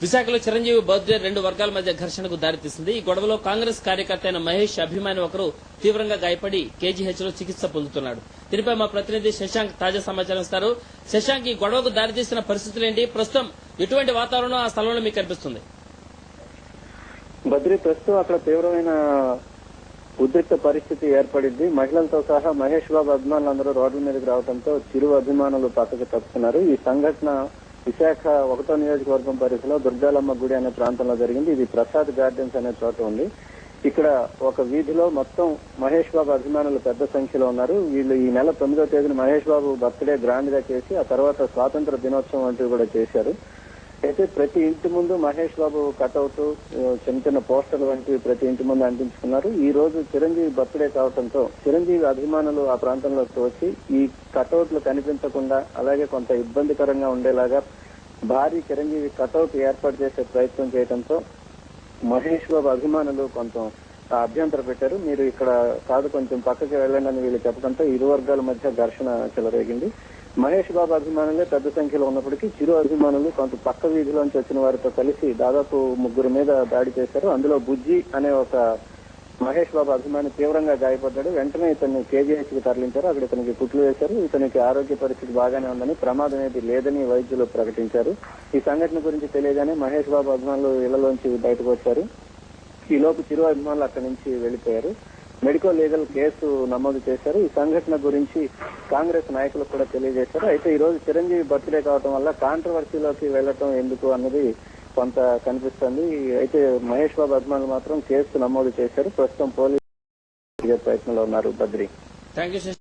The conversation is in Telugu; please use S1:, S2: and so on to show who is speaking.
S1: విశాఖలో చిరంజీవి బర్త్డే రెండు వర్గాల మధ్య ఘర్షణకు దారితీసింది. ఈ గొడవలో కాంగ్రెస్ కార్యకర్త అయిన మహేష్ అభిమాని ఒకరు తీవ్రంగా గాయపడి కేజీహెచ్ లో చికిత్స పొందుతున్నాడు. దీనిపై మా ప్రతినిధి శశాంక్ తాజా సమాచారం ఇస్తారు. శశాంక్, ఈ గొడవకు దారితీసిన పరిస్థితులేంటి? ప్రస్తుతం ఎటువంటి వాతావరణం ఆ స్థలంలో మీకు కనిపిస్తుంది?
S2: బద్రి, ప్రస్తుతం అక్కడ తీవ్రమైన ఉద్రిక్త పరిస్థితి ఏర్పడింది. మహిళలతో సహా మహేష్ బాబు అభిమానులందరూ రోడ్ల మీదకి రావడంతో చిరు అభిమానులు పక్కకు తప్పుతున్నారు. ఈ సంఘటన విశాఖ 1వ నియోజకవర్గం పరిధిలో దుర్గాలమ్మ గుడి అనే ప్రాంతంలో జరిగింది. ఇది ప్రసాద్ గార్డెన్స్ అనే చోట ఉంది. ఇక్కడ ఒక వీధిలో మొత్తం మహేష్ బాబు అభిమానులు పెద్ద సంఖ్యలో ఉన్నారు. వీళ్ళు ఈ నెల 9వ తేదీన మహేష్ బాబు బర్త్డే గ్రాండ్ గా చేసి ఆ తర్వాత స్వాతంత్ర దినోత్సవం వంటివి కూడా చేశారు. అయితే ప్రతి ఇంటి ముందు మహేష్ బాబు కటౌట్, చిన్న చిన్న పోస్టర్లు వంటివి ప్రతి ఇంటి ముందు అంటించుకున్నారు. ఈ రోజు చిరంజీవి బర్త్డే కావడంతో చిరంజీవి అభిమానులు ఆ ప్రాంతంలోకి వచ్చి ఈ కటౌట్లు కనిపించకుండా అలాగే కొంత ఇబ్బందికరంగా ఉండేలాగా భారీ చిరంజీవి కటౌట్ ఏర్పాటు చేసే ప్రయత్నం చేయడంతో మహేష్ బాబు అభిమానులు కొంత అభ్యంతర పెట్టారు. మీరు ఇక్కడ కాదు, కొంచెం పక్కకి వెళ్ళండి అని వీళ్ళు చెప్పడంతో ఇరు వర్గాల మధ్య ఘర్షణ చెలరేగింది. మహేష్ బాబు అభిమానులే పెద్ద సంఖ్యలో ఉన్నప్పటికీ చిరు అభిమానులు కొంత పక్క వీధిలోంచి వచ్చిన వారితో కలిసి దాదాపు 3 మీద దాడి చేశారు. అందులో బుజ్జి అనే ఒక మహేష్ బాబు అభిమాని తీవ్రంగా గాయపడ్డాడు. వెంటనే ఇతన్ని కేజీహెచ్ కి తరలించారు. అక్కడ ఇతనికి కుట్లు వేశారు. ఇతనికి ఆరోగ్య పరిస్థితి బాగానే ఉందని, ప్రమాదం ఏది లేదని వైద్యులు ప్రకటించారు. ఈ సంఘటన గురించి తెలియగానే మహేష్ బాబు అభిమానులు ఇళ్లలోంచి బయటకు వచ్చారు. ఈ లోపు చిరు అభిమానులు అక్కడి నుంచి వెళ్లిపోయారు. మెడికో లీగల్ కేసు నమోదు చేశారు. ఈ సంఘటన గురించి కాంగ్రెస్ నాయకులకు కూడా తెలియజేశారు. అయితే ఈ రోజు చిరంజీవి బర్త్డే కావడం వల్ల కాంట్రవర్సీలోకి వెళ్లటం ఎందుకు అన్నది కొంత కనిపిస్తుంది. అయితే మహేష్ బాబు అభిమానులు మాత్రం కేసు నమోదు చేశారు. ప్రస్తుతం పోలీసు ప్రయత్నంలో ఉన్నారు. బద్రి.
S1: Thank you.